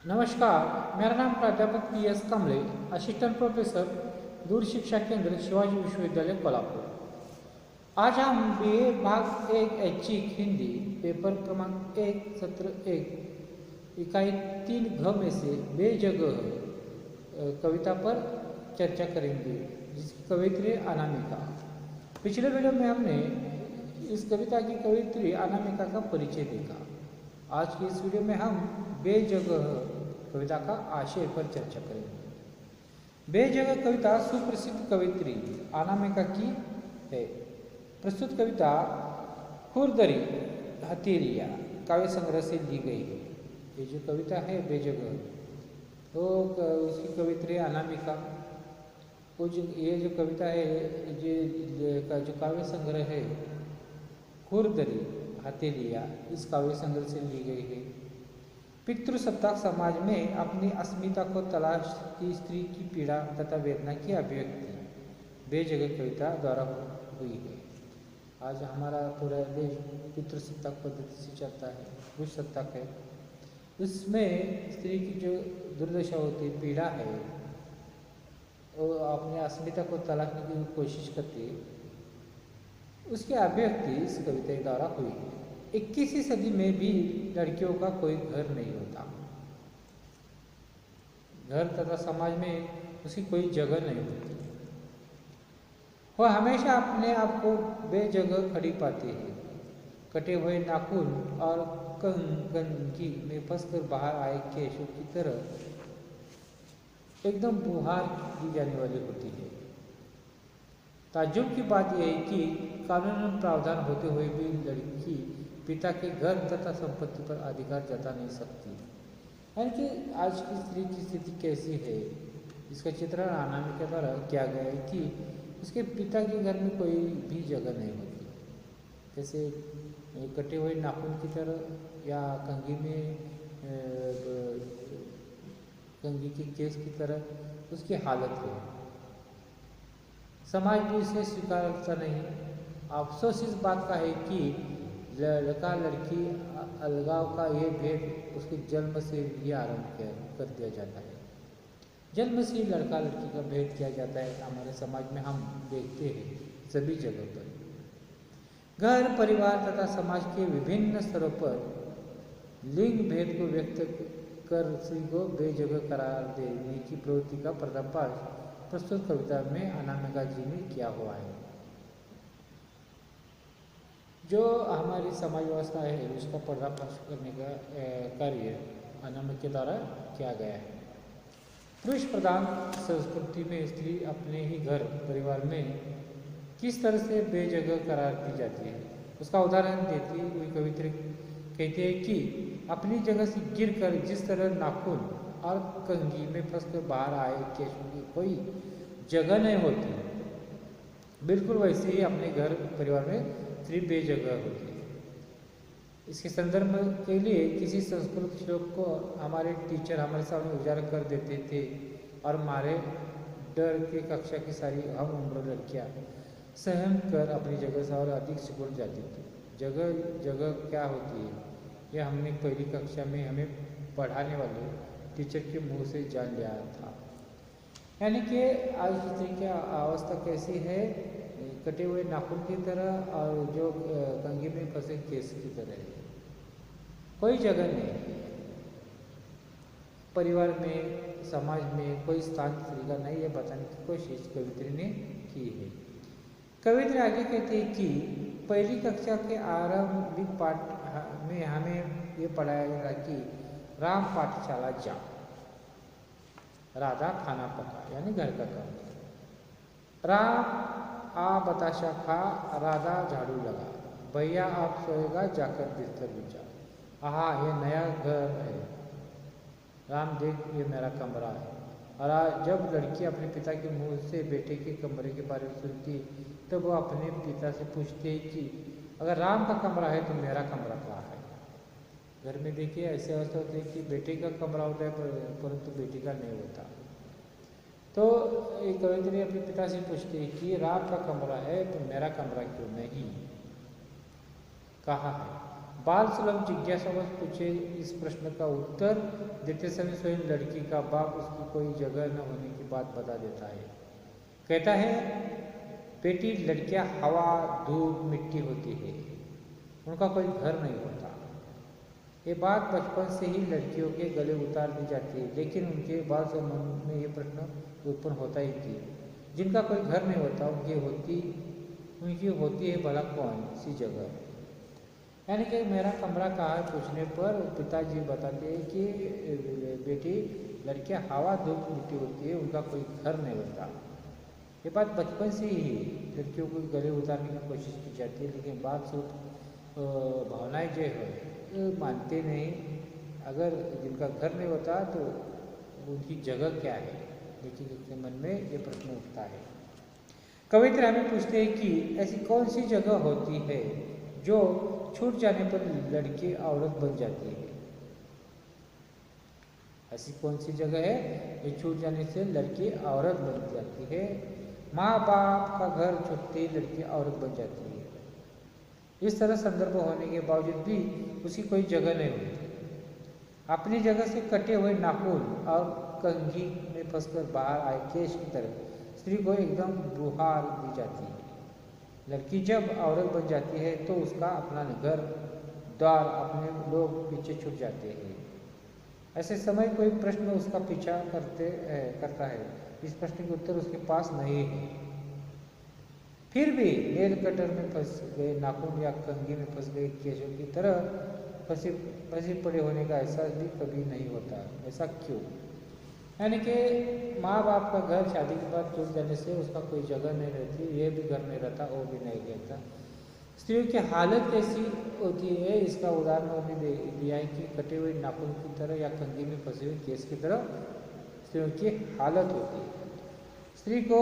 नमस्कार, मेरा नाम प्राध्यापक PS कांबळे, असिस्टेंट प्रोफेसर, दूर शिक्षा केंद्र, शिवाजी विश्वविद्यालय कोल्हापुर। आज हम BA भाग 1 ऐच्छिक हिंदी पेपर क्रमांक 1 सत्र 1 इकाई 3 घ में से बेजगह कविता पर चर्चा करेंगे, जिसकी कवित्री अनामिका। पिछले वीडियो में हमने इस कविता की कवित्री अनामिका का परिचय देखा। आज की इस वीडियो में हम बेजगह कविता का आशय पर चर्चा करेंगे। बेजगह कविता सुप्रसिद्ध कवित्री अनामिका की है। प्रस्तुत कविता खुरदरी हथेलिया काव्य संग्रह से ली गई है। ये जो कविता है बेजगह, तो उसकी कवित्री अनामिका। वो जो ये जो कविता है, जो काव्य संग्रह है खुरदरी हथेलिया, इस काव्य संग्रह से ली गई है। पितृसत्ताक समाज में अपनी अस्मिता को तलाशती स्त्री की पीड़ा तथा वेदना की अभिव्यक्ति बेजगह कविता द्वारा हुई है। आज हमारा पूरा देश पितृसत्ताक पद्धति से चलता है, पुरुष सत्ताक है। उसमें स्त्री की जो दुर्दशा होती है, पीड़ा है, वो अपनी अस्मिता को तलाशने की कोशिश करती है, उसकी अभिव्यक्ति इस कविता द्वारा हुई है। 21वीं सदी में भी लड़कियों का कोई घर नहीं होता। घर तथा समाज में उसकी कोई जगह नहीं होती। वह हमेशा अपने आप को बेजगह खड़ी पाती है। कटे हुए नाखून और कंघी में फंसकर बाहर आए केशों की तरह एकदम बुहार की जाने वाली होती है। ताज्जुब की बात यह है कि कानून प्रावधान होते हुए भी लड़की पिता के घर तथा संपत्ति पर अधिकार जता नहीं सकती। यानी कि आज की स्त्री की स्थिति कैसी है, इसका चित्रण अनामिका द्वारा किया गया है कि उसके पिता के घर में कोई भी जगह नहीं होती। जैसे कटे हुए नाखून की तरह या कंघी के केस की तरह उसकी हालत है। समाज भी इसे स्वीकारता नहीं। अफसोस इस बात का है कि लड़का लड़की अलगाव का ये भेद उसके जन्म से ही आरंभ कर दिया जाता है। जन्म से ही लड़का लड़की का भेद किया जाता है। हमारे समाज में हम देखते हैं सभी जगह पर। घर, परिवार तथा समाज के विभिन्न स्तरों पर लिंग भेद को व्यक्त कर स्त्री को बेजगह करार देने की प्रवृत्ति का पर्दाफाश प्रस्तुत कविता में अनामिका जी ने किया हुआ है। जो हमारी समाज व्यवस्था है, उसका पर्दाफाश करने का कार्य अनामिका द्वारा किया गया है। पुरुष प्रधान संस्कृति में स्त्री अपने ही घर परिवार में किस तरह से बेजगह करार दी जाती है, उसका उदाहरण देती हुई कवित्री कहती है कि अपनी जगह से गिरकर जिस तरह नाखून और कंघी में फंसकर बाहर आए केशों की कोई जगह नहीं होती, बिल्कुल वैसे ही अपने घर परिवार में स्त्री बेजगह होती है। इसके संदर्भ के लिए किसी संस्कृत श्लोक को हमारे टीचर हमारे सामने उजागर कर देते थे और हमारे डर के कक्षा की सारी हम उम्र लड़कियाँ सहम कर अपनी जगह से और अधिक सिकुड़ जाती थी। जगह जगह क्या होती है, यह हमने पहली कक्षा में हमें पढ़ाने वाले टीचर के मुंह से जान लिया था। यानी कि आज स्त्री की अवस्था कैसी है, कटे हुए नाखून की तरह और जो कंघी में फंसे केस की तरह है। कोई जगह नहीं, परिवार में समाज में कोई स्थान स्त्री का नहीं, है बताने की कोशिश कवित्री ने की है। कवित्री आगे कहते हैं कि पहली कक्षा के आरंभिक पाठ में हमें ये पढ़ाया गया कि राम पाठशाला जा, राधा खाना पका यानी घर का काम, राम आ बताशा खा, राधा झाड़ू लगा, भैया आप सोएगा जाकर बिस्तर बिछा। आहा ये नया घर है, राम देख ये मेरा कमरा है। और जब लड़की अपने पिता के मुंह से बेटे के कमरे के बारे में सुनती तो वो अपने पिता से पूछती है कि अगर राम का कमरा है तो मेरा कमरा कहाँ है। घर में देखिए ऐसे अवस्था होती है कि बेटे का कमरा होता है परंतु बेटी का नहीं होता। तो एक कवित्री अपने पिता से पूछती है कि राम का कमरा है तो मेरा कमरा क्यों नहीं, कहाँ है। बाल सुलभ जिज्ञासावश पूछे इस प्रश्न का उत्तर देते समय स्वयं लड़की का बाप उसकी कोई जगह न होने की बात बता देता है। कहता है, बेटी, लड़कियां हवा, धूप, मिट्टी होती है, उनका कोई घर नहीं होता। ये बात बचपन से ही लड़कियों के गले उतार दी जाती है, लेकिन उनके बाल से मन में ये प्रश्न उत्पन्न होता ही कि जिनका कोई घर नहीं होता उनकी होती है भला कौन सी जगह। यानी कि मेरा कमरा कहाँ है पूछने पर पिताजी बताते हैं कि बेटी, लड़कियां हवा, धूप, मिट्टी होती है, उनका कोई घर नहीं होता। ये बात बचपन से ही लड़कियों को गले उतारने की कोशिश की जाती है, लेकिन बात सिर्फ भावनाएं जो है मानते नहीं। अगर जिनका घर नहीं होता तो उनकी जगह क्या है, लेकिन उसके मन में ये प्रश्न उठता है। कवित्र हमें पूछते हैं कि ऐसी कौन सी जगह होती है जो छूट जाने पर लड़की औरत बन जाती है। ऐसी कौन सी जगह है जो छूट जाने से लड़की औरत बन जाती है। माँ बाप का घर छूटते ही लड़की औरत बन जाती है। इस तरह संदर्भ होने के बावजूद भी उसकी कोई जगह नहीं होती। अपनी जगह से कटे हुए नाखून और कंघी में फंसकर बाहर आए केश की तरह स्त्री को एकदम बुहार दी जाती है। लड़की जब औरत बन जाती है तो उसका अपना घर द्वार, अपने लोग पीछे छूट जाते हैं। ऐसे समय कोई प्रश्न उसका पीछा करता है। इस प्रश्न के उत्तर उसके पास नहीं है। फिर भी नेल कटर में फंस गए नाखून या कंघी में फंस गए केशों की तरह फंसे पड़े होने का एहसास भी कभी नहीं होता। ऐसा क्यों? यानी कि माँ बाप का घर शादी के बाद छूट जाने से उसका कोई जगह नहीं रहती, ये भी घर नहीं रहता, वो भी नहीं रहता। स्त्रियों की हालत कैसी होती है इसका उदाहरण उन्होंने दिया है कि कटे हुए नाखून की तरह या कंघी में फंसे हुए केस की तरह स्त्रियों की हालत होती है। स्त्री को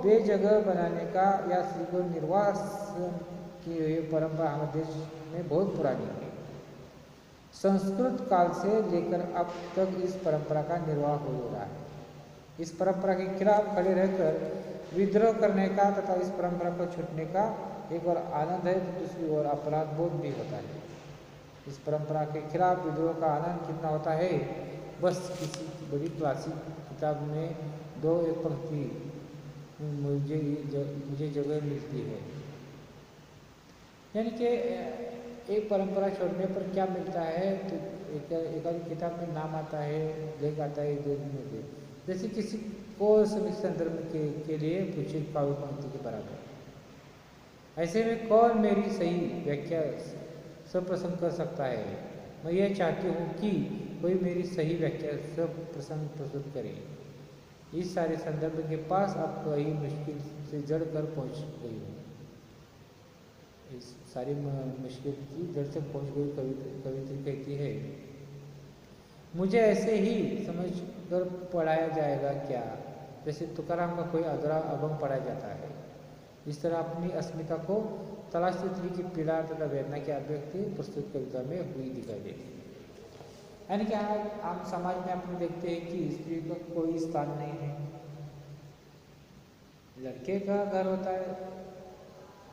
बेजगह बनाने का या स्त्री को निर्वासन की हुई परंपरा हमारे देश में बहुत पुरानी है। संस्कृत काल से लेकर अब तक इस परंपरा का निर्वाह हो रहा है। इस परंपरा के खिलाफ खड़े रहकर विद्रोह करने का तथा इस परंपरा को छूटने का एक और आनंद है, तो दूसरी ओर अपराध बोध भी होता है। इस परंपरा के खिलाफ विद्रोह का आनंद कितना होता है, बस किसी बड़ी क्लासिक किताब में 2-1 पंक्ति मुझे जगह मिलती है। यानी कि एक परंपरा छोड़ने पर क्या मिलता है, तो एक किताब में नाम आता है, लेख आता है 2 दिन में। जैसे किसी को संदर्भ के लिए पूछे काव्य पंक्ति के बराबर। ऐसे में कौन मेरी सही व्याख्या सप्रसंग कर सकता है। मैं ये चाहती हूँ कि कोई मेरी सही व्याख्या सप्रसंग प्रस्तुत करे। इस सारे संदर्भ के पास अब कई मुश्किल से जड़ कर पहुँच गई हूँ। इस सारी मुश्किल की जड़ तक पहुँच गई। कवित्री कहती है, मुझे ऐसे ही समझ कर पढ़ाया जाएगा क्या, जैसे तुकाराम का कोई अधूरा अभंग पढ़ाया जाता है। इस तरह अपनी अस्मिता को तलाशती स्त्री की पीड़ा तथा वेदना की अभिव्यक्ति प्रस्तुत कविता में हुई दिखाई देती है। यानी कि आज आम समाज में अपने देखते हैं कि स्त्री का कोई स्थान नहीं है। लड़के का घर होता है,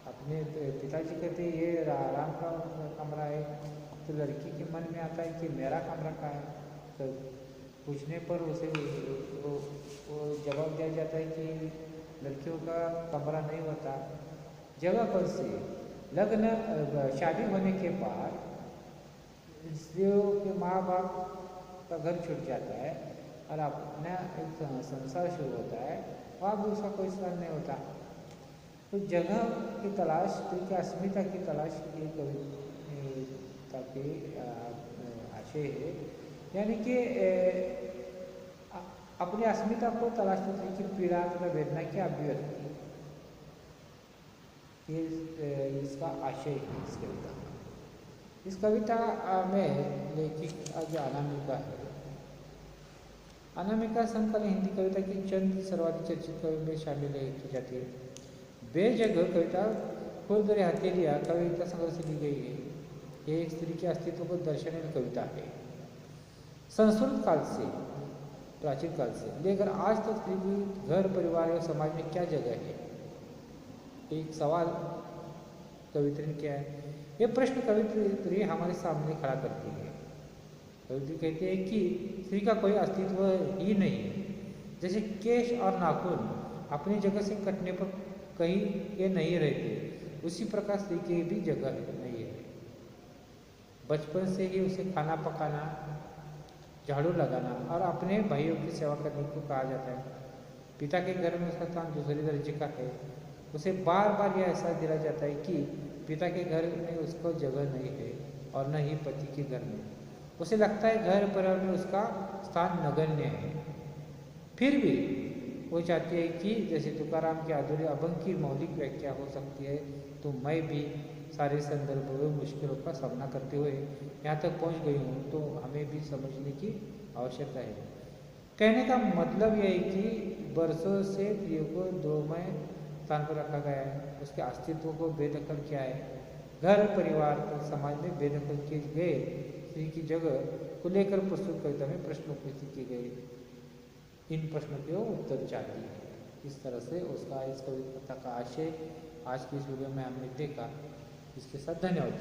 अपने पिताजी कहते हैं ये राम का कमरा है, तो लड़की के मन में आता है कि मेरा कमरा कहाँ है। तो पूछने पर उसे वो जवाब दिया जाता है कि लड़कियों का कमरा नहीं होता। जगह पर से लग्न शादी होने के बाद स्त्रियों के माँ बाप का घर छूट जाता है और अपना एक संसार शुरू होता है, वहाँ भी उसका कोई स्थान नहीं होता। तो जगह की तलाश, स्त्री की अस्मिता की तलाश ये कविता के आशय है। यानी कि अपनी अस्मिता को तलाशने स्त्री की पीड़ा तथा वेदना की अभिव्यक्ति, ये इसका आशय है इस कविता का। इस कविता में लेखिका जो अनामिका है, अनामिका समकालीन हिंदी कविता की चंद सर्वाधिक चर्चित कवि में शामिल की जाती है। बेजगह कविता खुरदरे हथेलियाँ कविता संग्रह से ली गई है। ये एक स्त्री के अस्तित्व को दर्शाने वाली कविता है। संस्कृत काल से, प्राचीन काल से लेकर आज तक स्त्री की घर, परिवार और समाज में क्या जगह है, एक सवाल कवित्री ने किया है। ये प्रश्न कवित्री हमारे सामने खड़ा करती है। कवित्री कहती है कि स्त्री का कोई अस्तित्व ही नहीं है। जैसे केश और नाखून अपनी जगह से कटने पर कहीं के नहीं रहते, उसी प्रकार स्त्री की भी जगह नहीं है। बचपन से ही उसे खाना पकाना, झाड़ू लगाना और अपने भाइयों की सेवा करने को कहा जाता है। पिता के घर में उसका स्थान दूसरे दर्जे का है। उसे बार बार यह एहसास दिलाया जाता है कि पिता के घर में उसको जगह नहीं है और न ही पति के घर में। उसे लगता है घर परिवार में उसका स्थान नगण्य है। फिर भी वो चाहती है कि जैसे तुकाराम की अधूरे अभंग की मौलिक व्याख्या हो सकती है, तो मैं भी सारे संदर्भों में मुश्किलों का सामना करते हुए यहाँ तक पहुँच गई हूँ, तो हमें भी समझने की आवश्यकता है। कहने का मतलब यह है कि बरसों से प्रिय को दोमय स्थान पर रखा गया है, उसके अस्तित्व को बेदखल किया है। घर परिवार और समाज में बेदखल किए गए स्त्री की जगह को लेकर प्रस्तुत कविता में प्रश्न उपस्थित किए गए। इन प्रश्नों के वो उत्तर चाहती है। इस तरह से उसका इस कविता का आशय आज की इस वीडियो में हमने देखा। इसके साथ धन्यवाद।